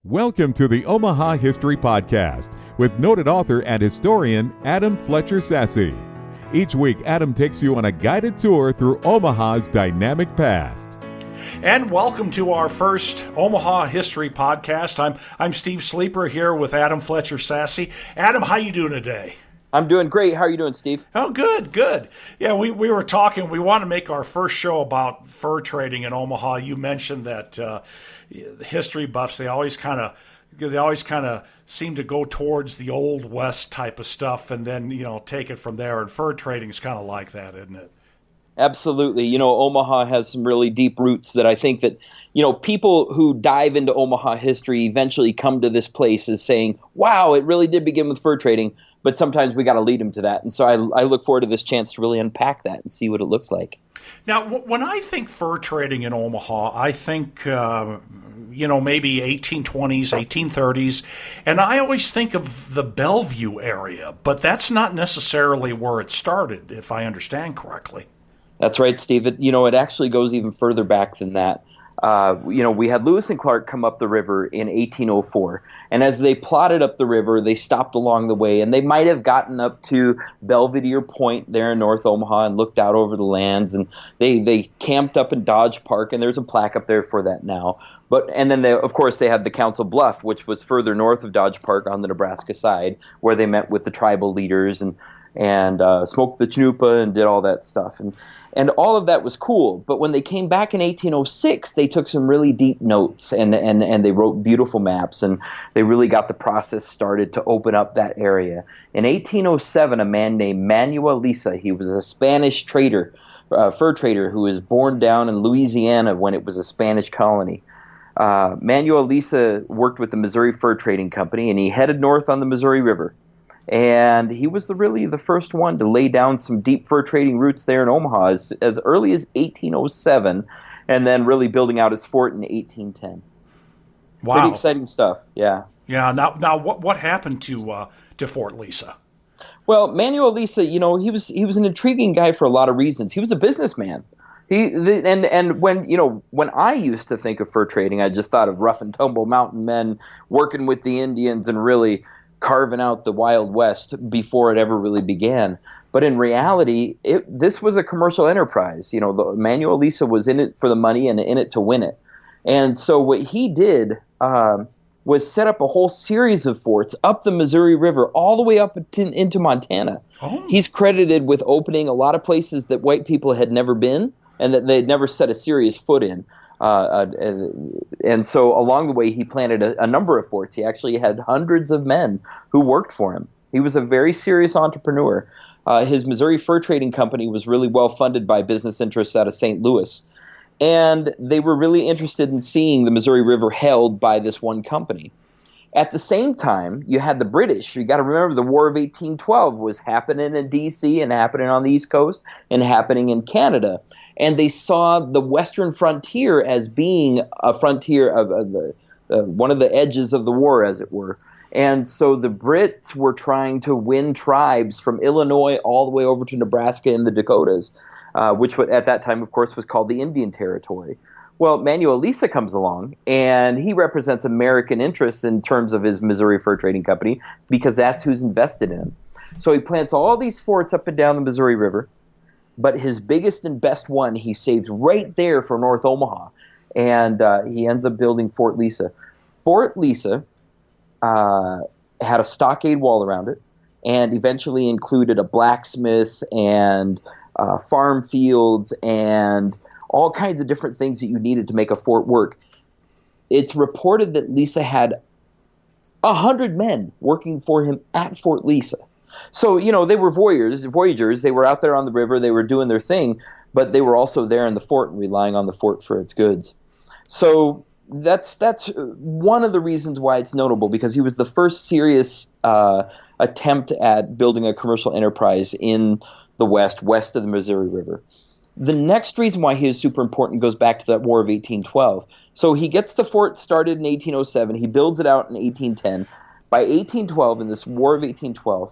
Welcome to the Omaha History Podcast with noted author and historian Adam Fletcher Sasse. Each week, Adam takes you on a guided tour through Omaha's dynamic past. And welcome to our first Omaha History Podcast. I'm Steve Sleeper here with Adam Fletcher Sasse. Adam, how you doing today? I'm doing great. How are you doing, Steve? Oh, good. Yeah, we were talking. We want to make our first show about fur trading in Omaha. You mentioned that history buffs, they always kind of seem to go towards the Old West type of stuff and then, take it from there. And fur trading is kind of like that, isn't it? Absolutely. Omaha has some really deep roots that I think that, people who dive into Omaha history eventually come to this place as saying, wow, it really did begin with fur trading. But sometimes we got to lead them to that. And so I look forward to this chance to really unpack that and see what it looks like. Now, when I think fur trading in Omaha, I think, maybe 1820s, 1830s. And I always think of the Bellevue area. But that's not necessarily where it started, if I understand correctly. That's right, Steve. It actually goes even further back than that. We had Lewis and Clark come up the river in 1804, and as they plodded up the river, they stopped along the way, and they might have gotten up to Belvedere Point there in North Omaha and looked out over the lands, and they camped up in Dodge Park, and there's a plaque up there for that now. And then of course they had the Council Bluff, which was further north of Dodge Park on the Nebraska side, where they met with the tribal leaders and smoked the chanupa and did all that stuff. And all of that was cool. But when they came back in 1806, they took some really deep notes and they wrote beautiful maps, and they really got the process started to open up that area. In 1807, a man named Manuel Lisa, he was a Spanish trader, fur trader who was born down in Louisiana when it was a Spanish colony. Manuel Lisa worked with the Missouri Fur Trading Company, and he headed north on the Missouri River. And he was really the first one to lay down some deep fur trading roots there in Omaha as early as 1807, and then really building out his fort in 1810. Wow. Pretty exciting stuff, yeah. Yeah, now what happened to Fort Lisa? Well, Manuel Lisa, he was an intriguing guy for a lot of reasons. He was a businessman. When I used to think of fur trading, I just thought of rough and tumble mountain men working with the Indians and really carving out the Wild West before it ever really began. But in reality, this was a commercial enterprise. Manuel Lisa was in it for the money and in it to win it. And so what he did was set up a whole series of forts up the Missouri River all the way up into Montana. Oh. He's credited with opening a lot of places that white people had never been and that they'd never set a serious foot in. And so along the way, he planted a number of forts. He actually had hundreds of men who worked for him. He was a very serious entrepreneur. His Missouri Fur Trading Company was really well funded by business interests out of St. Louis. And they were really interested in seeing the Missouri River held by this one company. At the same time, you had the British. You got to remember the War of 1812 was happening in D.C. and happening on the East Coast and happening in Canada. And they saw the western frontier as being a frontier of one of the edges of the war, as it were. And so the Brits were trying to win tribes from Illinois all the way over to Nebraska and the Dakotas, which at that time, of course, was called the Indian Territory. Well, Manuel Lisa comes along, and he represents American interests in terms of his Missouri Fur Trading Company because that's who's invested in him. So he plants all these forts up and down the Missouri River. But his biggest and best one he saves right there for North Omaha, and he ends up building Fort Lisa. Fort Lisa had a stockade wall around it, and eventually included a blacksmith and farm fields and all kinds of different things that you needed to make a fort work. It's reported that Lisa had 100 men working for him at Fort Lisa. So, they were voyagers. They were out there on the river. They were doing their thing, but they were also there in the fort and relying on the fort for its goods. So that's one of the reasons why it's notable, because he was the first serious attempt at building a commercial enterprise in the west of the Missouri River. The next reason why he is super important goes back to that War of 1812. So he gets the fort started in 1807. He builds it out in 1810. By 1812, in this War of 1812,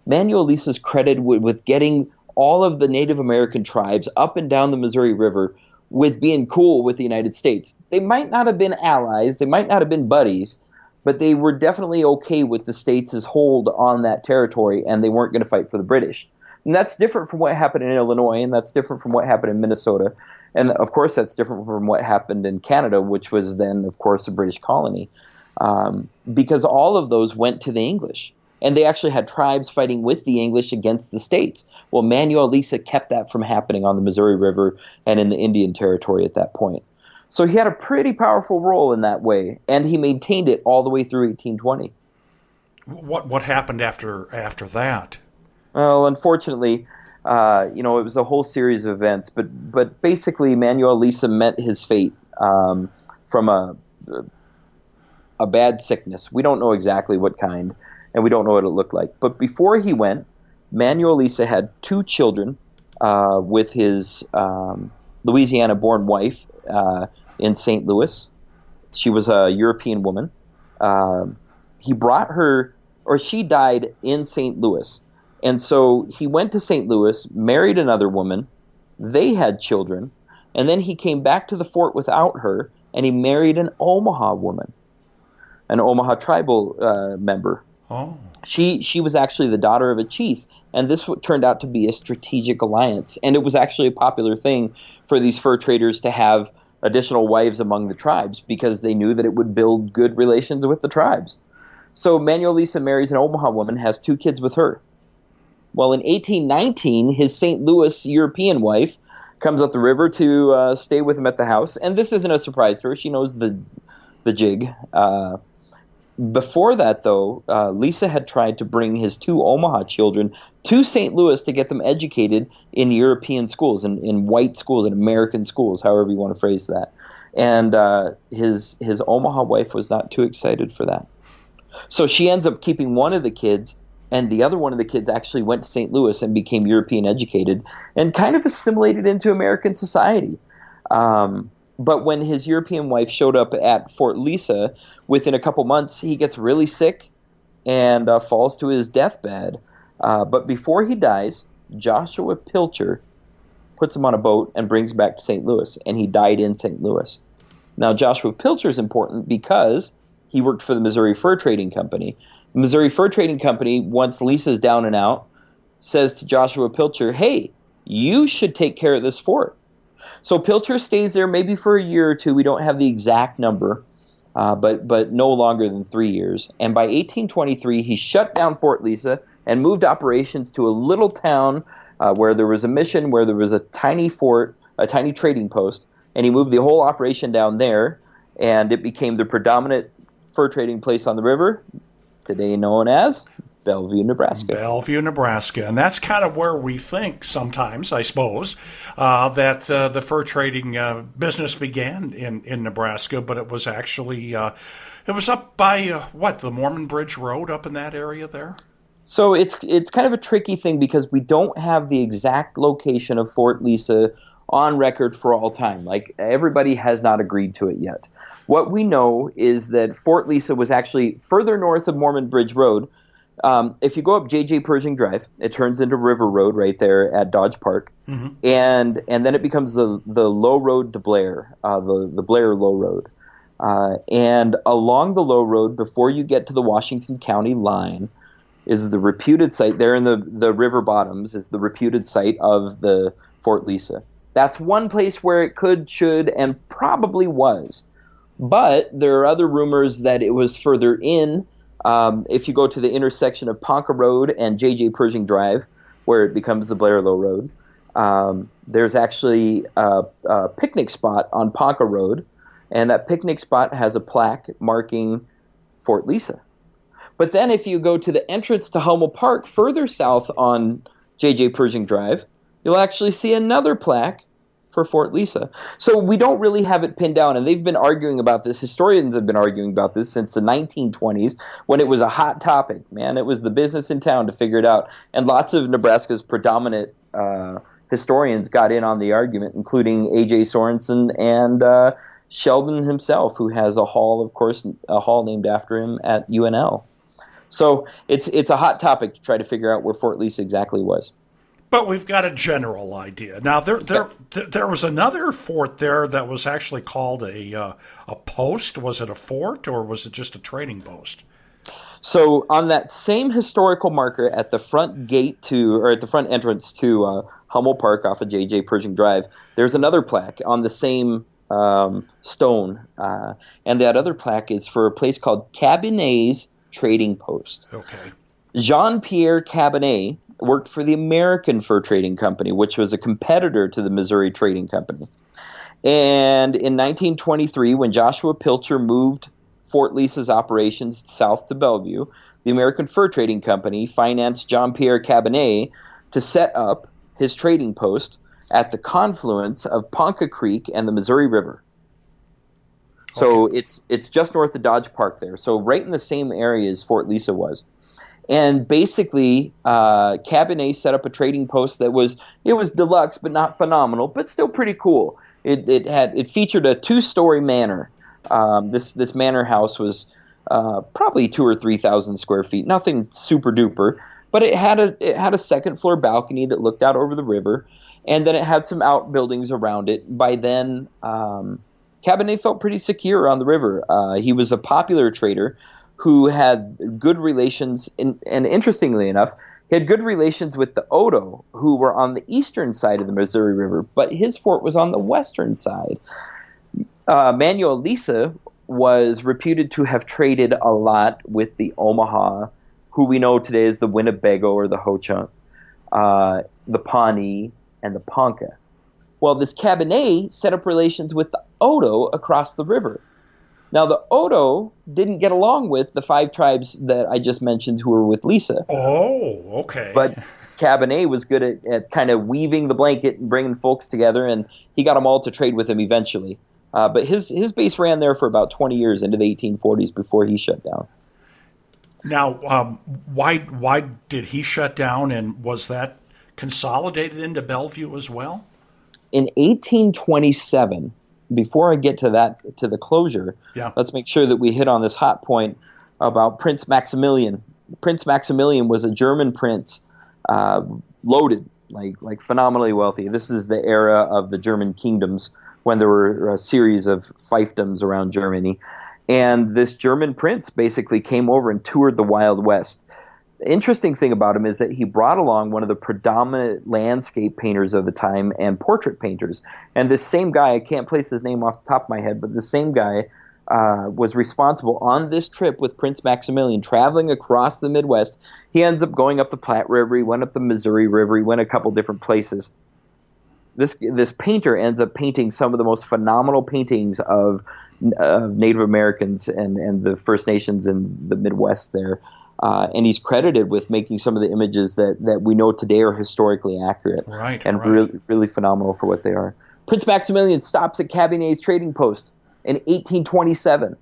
Manuel Lisa is credited with getting all of the Native American tribes up and down the Missouri River with being cool with the United States. They might not have been allies, they might not have been buddies, but they were definitely okay with the States' hold on that territory, and they weren't going to fight for the British. And that's different from what happened in Illinois, and that's different from what happened in Minnesota. And, of course, that's different from what happened in Canada, which was then, of course, a British colony, because all of those went to the English. And they actually had tribes fighting with the English against the States. Well, Manuel Lisa kept that from happening on the Missouri River and in the Indian Territory at that point. So he had a pretty powerful role in that way, and he maintained it all the way through 1820. What happened after that? Well, unfortunately, it was a whole series of events, but basically Manuel Lisa met his fate from a bad sickness. We don't know exactly what kind, and we don't know what it looked like. But before he went, Manuel Lisa had 2 children with his Louisiana-born wife in St. Louis. She was a European woman. He brought her, or she died in St. Louis. And so he went to St. Louis, married another woman. They had children. And then he came back to the fort without her, and he married an Omaha woman, an Omaha tribal member. Oh. She was actually the daughter of a chief, and this turned out to be a strategic alliance. And it was actually a popular thing for these fur traders to have additional wives among the tribes because they knew that it would build good relations with the tribes. So Manuel Lisa marries an Omaha woman, has 2 kids with her. Well, in 1819, his St. Louis European wife comes up the river to stay with him at the house. And this isn't a surprise to her. She knows the jig. Before that, though, Lisa had tried to bring his 2 Omaha children to St. Louis to get them educated in European schools, in white schools, in American schools, however you want to phrase that. And his Omaha wife was not too excited for that. So she ends up keeping one of the kids, and the other one of the kids actually went to St. Louis and became European educated and kind of assimilated into American society. But when his European wife showed up at Fort Lisa, within a couple months, he gets really sick and falls to his deathbed. But before he dies, Joshua Pilcher puts him on a boat and brings him back to St. Louis, and he died in St. Louis. Now, Joshua Pilcher is important because he worked for the Missouri Fur Trading Company. The Missouri Fur Trading Company, once Lisa's down and out, says to Joshua Pilcher, hey, you should take care of this fort. So Pilcher stays there maybe for a year or 2. We don't have the exact number, but no longer than 3 years. And by 1823, he shut down Fort Lisa and moved operations to a little town where there was a mission, where there was a tiny fort, a tiny trading post, and he moved the whole operation down there, and it became the predominant fur trading place on the river, today known as Bellevue, Nebraska. Bellevue, Nebraska. And that's kind of where we think sometimes, I suppose, that the fur trading business began in Nebraska, but it was actually, it was up by, the Mormon Bridge Road up in that area there? So it's kind of a tricky thing because we don't have the exact location of Fort Lisa on record for all time. Like, everybody has not agreed to it yet. What we know is that Fort Lisa was actually further north of Mormon Bridge Road. If you go up J.J. Pershing Drive, it turns into River Road right there at Dodge Park, and then it becomes the low road to Blair, the Blair Low Road. And along the low road, before you get to the Washington County line, is the reputed site there in the river bottoms, is the reputed site of the Fort Lisa. That's one place where it could, should, and probably was. But there are other rumors that it was further in. If you go to the intersection of Ponca Road and J.J. Pershing Drive, where it becomes the Blair Low Road, there's actually a picnic spot on Ponca Road, and that picnic spot has a plaque marking Fort Lisa. But then if you go to the entrance to Hummel Park, further south on J.J. Pershing Drive, you'll actually see another plaque for Fort Lisa. So we don't really have it pinned down, and they've been arguing about this. Historians have been arguing about this since the 1920s when it was a hot topic. Man, it was the business in town to figure it out. And lots of Nebraska's predominant historians got in on the argument, including A.J. Sorensen and Sheldon himself, who has a hall, of course, a hall named after him at UNL. So it's a hot topic to try to figure out where Fort Lisa exactly was. But we've got a general idea. Now, there was another fort there that was actually called a post. Was it a fort or was it just a trading post? So on that same historical marker at the front at the front entrance to Hummel Park off of J.J. Pershing Drive, there's another plaque on the same stone. And that other plaque is for a place called Cabanne's Trading Post. Okay. Jean-Pierre Cabanne worked for the American Fur Trading Company, which was a competitor to the Missouri Trading Company. And in 1923, when Joshua Pilcher moved Fort Lisa's operations south to Bellevue, the American Fur Trading Company financed Jean-Pierre Cabanne to set up his trading post at the confluence of Ponca Creek and the Missouri River. So it's just north of Dodge Park there. So right in the same area as Fort Lisa was. And basically, Cabanne set up a trading post that was deluxe, but not phenomenal, but still pretty cool. It featured a 2-story manor. This manor house was probably 2,000 or 3,000 square feet, nothing super duper, but it had a second floor balcony that looked out over the river, and then it had some outbuildings around it. By then, Cabanne felt pretty secure on the river. He was a popular trader who had good relations, and interestingly enough, he had good relations with the Odo, who were on the eastern side of the Missouri River, but his fort was on the western side. Manuel Lisa was reputed to have traded a lot with the Omaha, who we know today as the Winnebago or the Ho-Chunk, the Pawnee, and the Ponca. Well, this Cabanne set up relations with the Odo across the river. Now, the Odo didn't get along with the 5 tribes that I just mentioned who were with Lisa. Oh, okay. But Cabanne was good at kind of weaving the blanket and bringing folks together, and he got them all to trade with him eventually. But his base ran there for about 20 years into the 1840s before he shut down. Now, why did he shut down, and was that consolidated into Bellevue as well? In 1827, before I get to the closure, let's make sure that we hit on this hot point about Prince Maximilian. Prince Maximilian was a German prince, loaded, like phenomenally wealthy. This is the era of the German kingdoms when there were a series of fiefdoms around Germany. And this German prince basically came over and toured the Wild West. The interesting thing about him is that he brought along one of the predominant landscape painters of the time and portrait painters. And this same guy, I can't place his name off the top of my head, but the same guy was responsible on this trip with Prince Maximilian, traveling across the Midwest. He ends up going up the Platte River, he went up the Missouri River, he went a couple different places. This painter ends up painting some of the most phenomenal paintings of Native Americans and the First Nations in the Midwest there. And he's credited with making some of the images that we know today are historically accurate. Right. Really, really phenomenal for what they are. Prince Maximilian stops at Cabanne's trading post in 1827.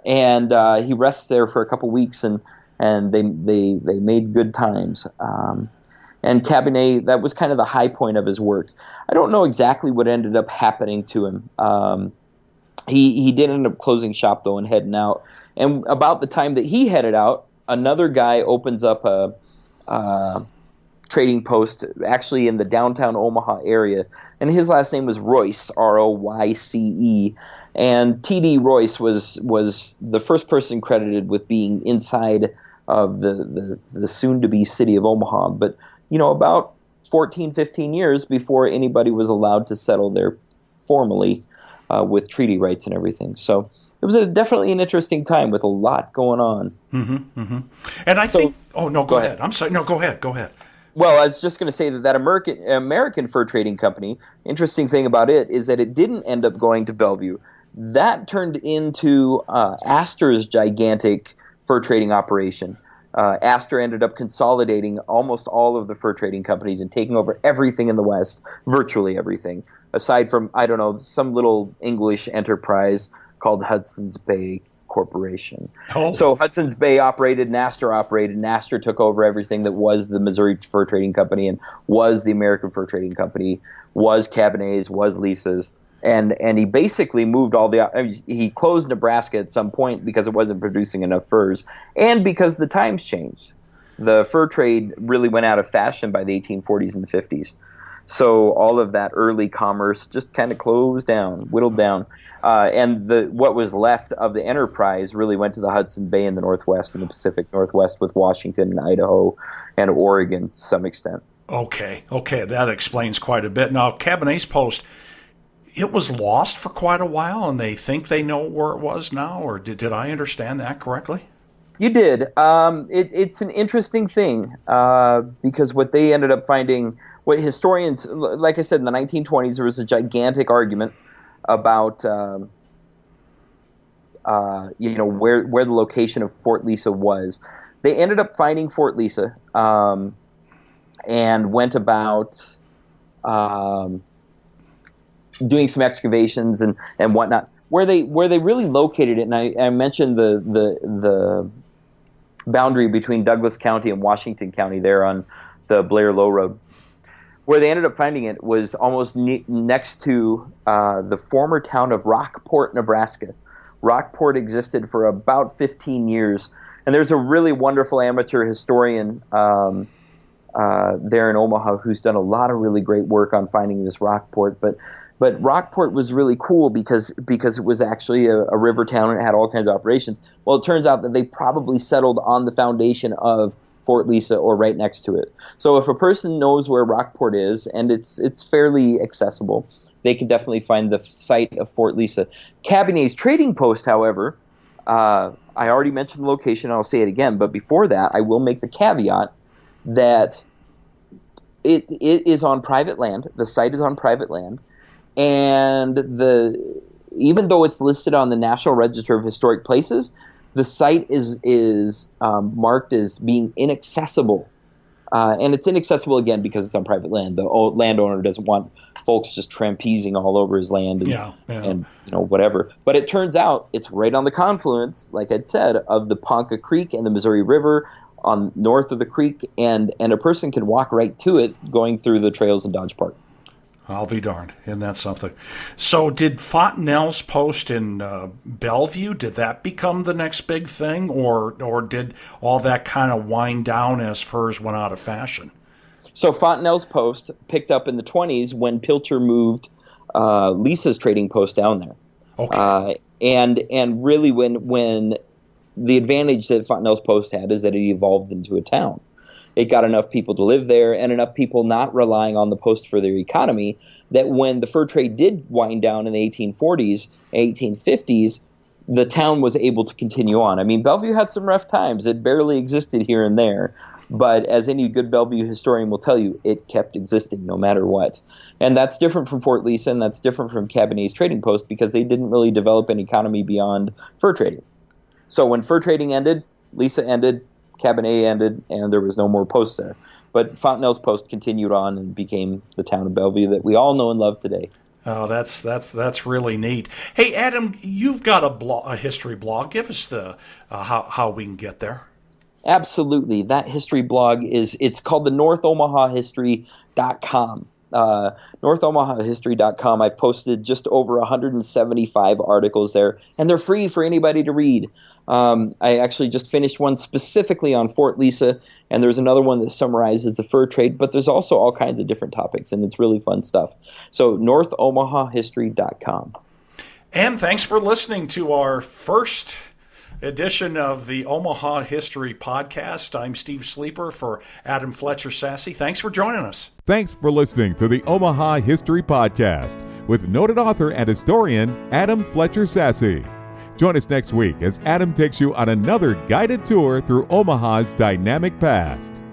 And he rests there for a couple weeks, and they made good times. And Cabanne, that was kind of the high point of his work. I don't know exactly what ended up happening to him. He did end up closing shop, though, and heading out. And about the time that he headed out, another guy opens up a trading post, actually in the downtown Omaha area. And his last name was Royce, R-O-Y-C-E. And T.D. Royce was the first person credited with being inside of the soon-to-be city of Omaha. But about 14, 15 years before anybody was allowed to settle there formally with treaty rights and everything. So it was definitely an interesting time with a lot going on. Mm-hmm, mm-hmm. And I think... Oh, no, go ahead. I'm sorry. No, go ahead. Well, I was just going to say that American Fur Trading Company, interesting thing about it is that it didn't end up going to Bellevue. That turned into Astor's gigantic fur trading operation. Astor ended up consolidating almost all of the fur trading companies and taking over everything in the West, virtually everything, aside from, I don't know, some little English enterprise called Hudson's Bay Corporation. Oh. So Hudson's Bay operated and Astor operated, and Astor took over everything that was the Missouri Fur Trading Company and was the American Fur Trading Company, was Cabanne's, was Lisa's. And he basically moved he closed Nebraska at some point because it wasn't producing enough furs and because the times changed. The fur trade really went out of fashion by the 1840s and the 50s. So all of that early commerce just kind of closed down, whittled down. And what was left of the enterprise really went to the Hudson Bay in the Northwest and the Pacific Northwest, with Washington and Idaho and Oregon to some extent. Okay, that explains quite a bit. Now, Cabanne's Post, it was lost for quite a while, and they think they know where it was now, or did I understand that correctly? You did. It's an interesting thing because what they ended up finding, what historians, like I said, in the 1920s, there was a gigantic argument about where the location of Fort Lisa was. They ended up finding Fort Lisa and went about doing some excavations and whatnot. Where they really located it, and I mentioned the boundary between Douglas County and Washington County there on the Blair Low Road. Where they ended up finding it was almost next to the former town of Rockport, Nebraska. Rockport existed for about 15 years, and there's a really wonderful amateur historian there in Omaha who's done a lot of really great work on finding this Rockport. But Rockport was really cool because it was actually a river town and it had all kinds of operations. Well, it turns out that they probably settled on the foundation of Fort Lisa or right next to it. So if a person knows where Rockport is, and it's fairly accessible, they can definitely find the site of Fort Lisa. Cabanne's Trading Post, however, I already mentioned the location, and I'll say it again, but before that, I will make the caveat that it is on private land. The site is on private land. And even though it's listed on the National Register of Historic Places, the site is marked as being inaccessible. And it's inaccessible, again, because it's on private land. The landowner doesn't want folks just trampesing all over his land and whatever. But it turns out it's right on the confluence, like I'd said, of the Ponca Creek and the Missouri River on north of the creek, and a person can walk right to it going through the trails in Dodge Park. I'll be darned. Isn't that something? So did Fontenelle's Post in Bellevue, did that become the next big thing, or did all that kind of wind down as furs went out of fashion? So Fontenelle's Post picked up in the 20s when Pilcher moved Lisa's Trading Post down there. Okay. And really when the advantage that Fontenelle's Post had is that it evolved into a town. It got enough people to live there and enough people not relying on the post for their economy that when the fur trade did wind down in the 1840s, 1850s, the town was able to continue on. I mean, Bellevue had some rough times. It barely existed here and there. But as any good Bellevue historian will tell you, it kept existing no matter what. And that's different from Fort Lisa, and that's different from Cabanne's Trading Post because they didn't really develop an economy beyond fur trading. So when fur trading ended, Lisa ended, Cabanne ended, and there was no more posts there. But Fontenelle's Post continued on and became the town of Bellevue that we all know and love today. Oh, that's really neat. Hey, Adam, you've got a history blog. Give us the how we can get there. Absolutely. That history blog it's called the NorthOmahaHistory.com. NorthOmahaHistory.com. I've posted just over 175 articles there, and they're free for anybody to read. I actually just finished one specifically on Fort Lisa, and there's another one that summarizes the fur trade, but there's also all kinds of different topics, and it's really fun stuff. So NorthOmahaHistory.com. And thanks for listening to our first edition of the Omaha History Podcast. I'm Steve Sleeper for Adam Fletcher Sasse. Thanks for joining us. Thanks for listening to the Omaha History Podcast with noted author and historian Adam Fletcher Sasse. Join us next week as Adam takes you on another guided tour through Omaha's dynamic past.